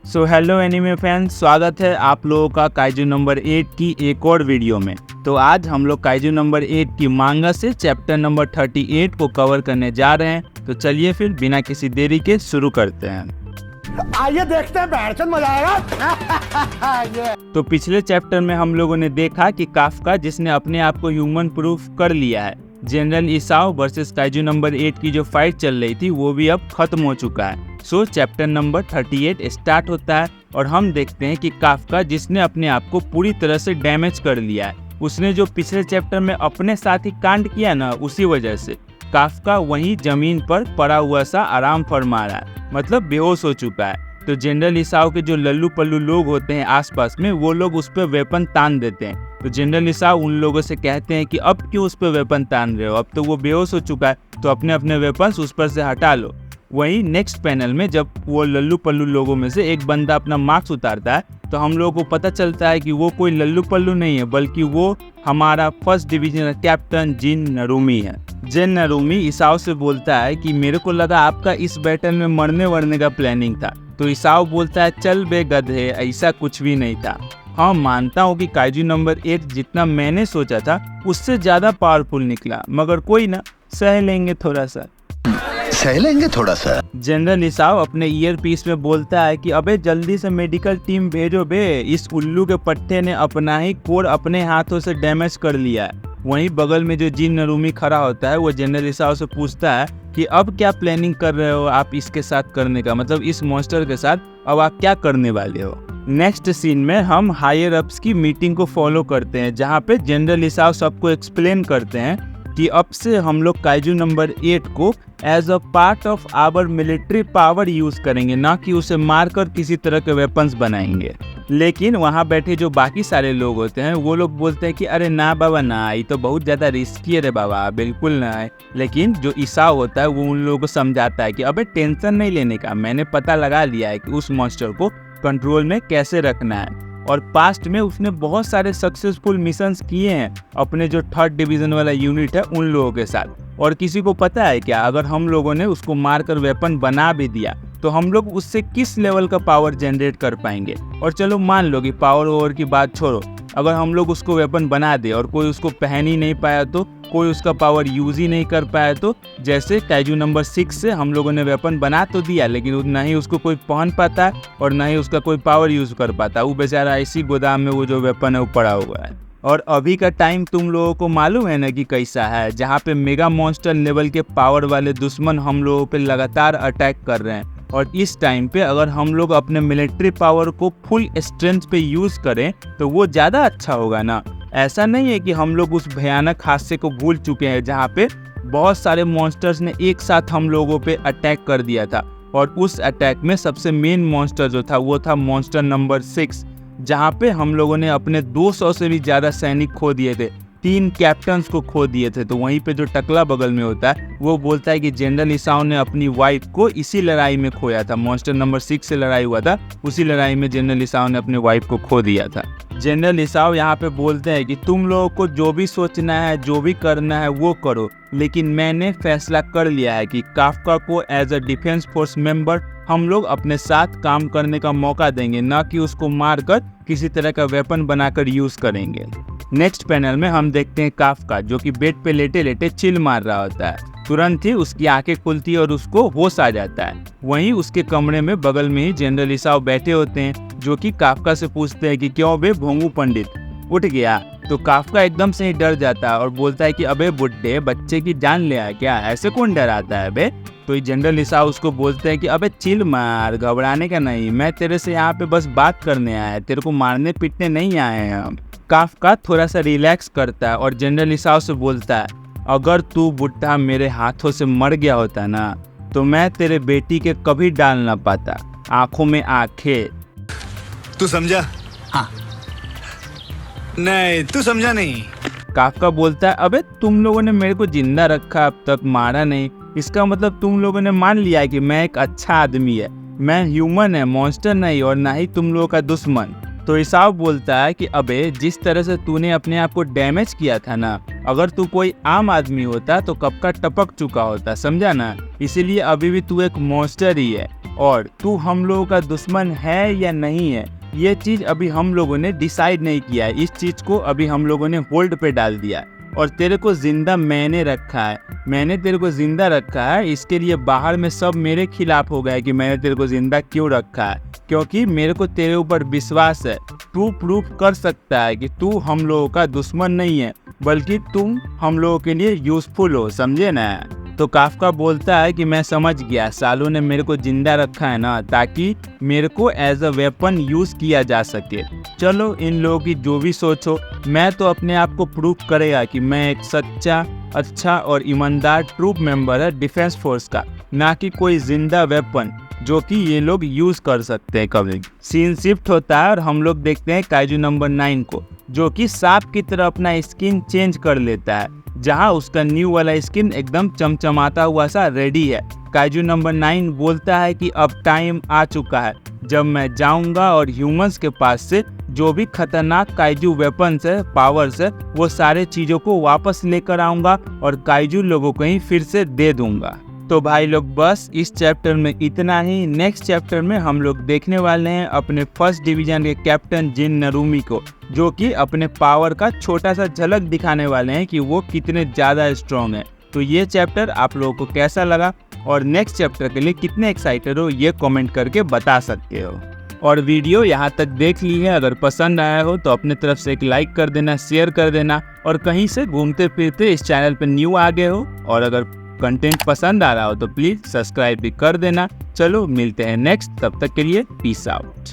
So hello anime fans, स्वागत है आप लोगों का काइजू नंबर 8 की एक और वीडियो में। तो आज हम लोग काइजू नंबर 8 की मांगा से चैप्टर नंबर 38 को कवर करने जा रहे हैं। तो चलिए फिर बिना किसी देरी के शुरू करते हैं। आइए देखते हैं, बैठकर मजा आएगा। तो पिछले चैप्टर में हम लोगों ने देखा कि काफ्का, जिसने अपने आप को ह्यूमन प्रूफ कर लिया है, जनरल इसाओ वर्सेस काइजू नंबर 8 की जो फाइट चल रही थी वो भी अब खत्म हो चुका है। सो चैप्टर नंबर 38 स्टार्ट होता है और हम देखते हैं कि काफ्का, जिसने अपने आप को पूरी तरह से डैमेज कर लिया है, उसने जो पिछले चैप्टर में अपने साथ ही कांड किया ना, उसी वजह से काफ्का वहीं जमीन पर पड़ा हुआ सा आराम फरमा रहा है, मतलब बेहोश हो चुका है। तो जनरल इसाओ के जो लल्लू पल्लू लोग होते हैं आसपास में, वो लोग उस पर वेपन तान देते हैं। तो जनरल इसाओ उन लोगों से कहते हैं कि अब क्यों उस पर वेपन तान रहे हो, अब तो वो बेहोश हो चुका है, तो अपने अपने वेपन्स उस पर से हटा लो। वहीं नेक्स्ट पैनल में जब वो लल्लू पल्लू लोगों में से एक बंदा अपना मास्क उतारता है, तो हम लोगों को पता चलता है कि वो कोई लल्लू पल्लू नहीं है, बल्कि वो हमारा फर्स्ट डिवीजन कैप्टन जिन नरूमी है। जिन नरूमी इसाओ से बोलता है कि मेरे को लगा आपका इस बैटल में मरने वरने का प्लानिंग था। तो इसाओ बोलता है, चल बे गधे, ऐसा कुछ भी नहीं था। हाँ, मानता हूँ कि काइजू नंबर 8 जितना मैंने सोचा था उससे ज़्यादा पावरफुल निकला, मगर कोई ना, सह लेंगे थोड़ा सा। जनरल इसाओ अपने ईयर पीस में बोलता है कि अबे जल्दी से मेडिकल टीम भेजो बे, इस उल्लू के पट्टे ने अपना ही कोर अपने हाथों से डैमेज कर लिया है। वहीं बगल में जो जिन नरूमी खड़ा होता है, वो जनरल इसाओ से पूछता है कि अब क्या प्लानिंग कर रहे हो आप इसके साथ करने का, मतलब इस मॉन्स्टर के साथ अब आप क्या करने वाले हो। नेक्स्ट सीन में हम हायर अप्स की मीटिंग को फॉलो करते हैं, जहाँ पे जनरल इसाओ सबको एक्सप्लेन करते हैं कि अब से हम लोग काइजू नंबर 8 को as a part of our military power use करेंगे, ना कि उसे मारकर किसी तरह के वेपन्स बनाएंगे। लेकिन वहाँ बैठे जो बाकी सारे लोग होते हैं, वो लोग बोलते हैं कि अरे ना बाबा ना, ये तो बहुत ज़्यादा रिस्की है रे बाबा, बिल्कुल ना है। लेकिन जो इसाओ होता है वो उन लोगों को समझाता है कि अबे टेंशन नहीं लेने का, मैंने पता लगा लिया है कि उस मॉन्स्टर को कंट्रोल में कैसे रखना है। और पास्ट में उसने बहुत सारे सक्सेसफुल मिशंस किए हैं अपने जो 3rd डिवीजन वाला यूनिट है उन लोगों के साथ। और किसी को पता है क्या, अगर हम लोगों ने उसको मारकर वेपन बना भी दिया तो हम लोग उससे किस लेवल का पावर जनरेट कर पाएंगे। और चलो मान लो कि पावर ओवर की बात छोड़ो, अगर हम लोग उसको वेपन बना दे और कोई उसको पहन ही नहीं पाया, तो कोई उसका पावर यूज ही नहीं कर पाया, तो जैसे काइजू नंबर 6 से हम लोगों ने वेपन बना तो दिया, लेकिन ना ही उसको कोई पहन पाता और ना ही उसका कोई पावर यूज कर पाता। वो बेचारा इसी गोदाम में वो जो वेपन है वो पड़ा हुआ है। और अभी का टाइम तुम लोगों को मालूम है ना कि कैसा है, जहाँ पे मेगा मॉन्स्टर लेवल के पावर वाले दुश्मन हम लोगों पे लगातार अटैक कर रहे हैं। और इस टाइम पे अगर हम लोग अपने मिलिट्री पावर को फुल स्ट्रेंथ पे यूज करें तो वो ज़्यादा अच्छा होगा ना। ऐसा नहीं है कि हम लोग उस भयानक हादसे को भूल चुके हैं जहाँ पे बहुत सारे मॉन्स्टर्स ने एक साथ हम लोगों पे अटैक कर दिया था। और उस अटैक में सबसे मेन मॉन्स्टर जो था वो था मॉन्स्टर नंबर 6, जहाँ पे हम लोगों ने अपने 200 से भी ज़्यादा सैनिक खो दिए थे, 3 कैप्टन्स को खो दिए थे। तो वहीं पे जो टकला बगल में होता है वो बोलता है कि जनरल इसाओ ने अपनी वाइफ को इसी लड़ाई में खोया था, मॉन्स्टर नंबर 6 से लड़ाई हुआ था, उसी लड़ाई में जनरल इसाओ ने अपनी वाइफ को खो दिया था। जनरल इसाओ यहाँ पे बोलते हैं कि तुम लोगों को जो भी सोचना है, जो भी करना है वो करो, लेकिन मैंने फैसला कर लिया है कि काफ्का को as a defence force member हम लोग अपने साथ काम करने का मौका देंगे, ना कि उसको मारकर किसी तरह का वेपन बनाकर यूज करेंगे। नेक्स्ट पैनल में हम देखते हैं काफ्का, जो कि बेड पे लेटे लेटे चिल मार रहा होता है। तुरंत ही उसकी आंखें खुलती है और उसको होश आ जाता है। वहीं उसके कमरे में बगल में ही जनरल इसाओ बैठे होते हैं, जो कि काफ्का से पूछते हैं कि क्यों बे भोंगू पंडित, उठ गया। तो काफ्का एकदम से ही डर जाता है और बोलता है कि अबे बुड्ढे, बच्चे की जान ले आया क्या, ऐसे कौन डराता है बे। तो जनरल इसाओ उसको बोलते हैं कि अबे चिल मार, घबराने का नहीं, मैं तेरे से यहाँ पे बस बात करने आया है, तेरे को मारने पीटने नहीं आए हैं हम। काफ्का थोड़ा सा रिलैक्स करता है और जनरल इसाओ से बोलता है, अगर तू बुड्ढा मेरे हाथों से मर गया होता ना, तो मैं तेरे बेटी के कभी डाल ना पाता, आंखों में आंखें। तू समझा? हाँ। नहीं, तू समझा नहीं। काफ्का बोलता है, अबे तुम लोगों ने मेरे को जिंदा रखा, अब तक मारा नहीं, इसका मतलब तुम लोगों ने मान लिया है कि मैं एक अच्छा आदमी है, मैं ह्यूमन है, मॉन्स्टर नहीं, और ना ही तुम लोगों का दुश्मन। तो हिसाब बोलता है कि अबे जिस तरह से तूने अपने आप को डैमेज किया था ना, अगर तू कोई आम आदमी होता तो कब का टपक चुका होता, समझा ना। इसीलिए अभी भी तू एक मॉन्स्टर ही है और तू हम लोगों का दुश्मन है या नहीं है, ये चीज़ अभी हम लोगों ने डिसाइड नहीं किया है। इस चीज़ को अभी हम लोगों ने होल्ड पे डाल दिया है और तेरे को जिंदा मैंने रखा है, मैंने तेरे को जिंदा रखा है। इसके लिए बाहर में सब मेरे खिलाफ हो गया कि मैंने तेरे को जिंदा क्यों रखा है, क्योंकि मेरे को तेरे ऊपर विश्वास है। तू प्रूफ कर सकता है कि तू हम लोगों का दुश्मन नहीं है, बल्कि तुम हम लोगों के लिए यूजफुल हो, समझे ना। तो काफका बोलता है कि मैं समझ गया, सालों ने मेरे को जिंदा रखा है ना ताकि मेरे को एज अ वेपन यूज किया जा सके। चलो इन लोगों की जो भी सोचो, मैं तो अपने आप को प्रूफ करेगा कि मैं एक सच्चा, अच्छा और ईमानदार ट्रूप मेंबर है डिफेंस फोर्स का, ना कि कोई जिंदा वेपन जो कि ये लोग यूज कर सकते हैं कभी। सीन शिफ्ट होता है और हम लोग देखते हैं काइजू नंबर 9 को, जो कि सांप की तरह अपना स्किन चेंज कर लेता है, जहां उसका न्यू वाला स्किन एकदम चमचमाता हुआ सा रेडी है। काइजू नंबर 9 बोलता है कि अब टाइम आ चुका है जब मैं जाऊंगा और ह्यूमंस के पास से जो भी खतरनाक काइजू वेपन्स है, पावर्स है, वो सारे चीज़ों को वापस लेकर आऊंगा और काइजू लोगों को ही फिर से दे दूंगा। तो भाई लोग बस इस चैप्टर में इतना ही। नेक्स्ट चैप्टर में हम लोग देखने वाले हैं अपने फर्स्ट डिवीजन के कैप्टन जिन नरूमी को, जो कि अपने पावर का छोटा सा झलक दिखाने वाले हैं कि वो कितने ज़्यादा स्ट्रॉन्ग है। तो ये चैप्टर आप लोगों को कैसा लगा और नेक्स्ट चैप्टर के लिए कितने एक्साइटेड हो, ये कमेंट करके बता सकते हो। और वीडियो यहाँ तक देख ली है, अगर पसंद आया हो तो अपने तरफ से एक लाइक कर देना, शेयर कर देना, और कहीं से घूमते फिरते इस चैनल पर न्यू आ गए हो और अगर कंटेंट पसंद आ रहा हो तो प्लीज़ सब्सक्राइब भी कर देना। चलो मिलते हैं नेक्स्ट, तब तक के लिए पीस आउट।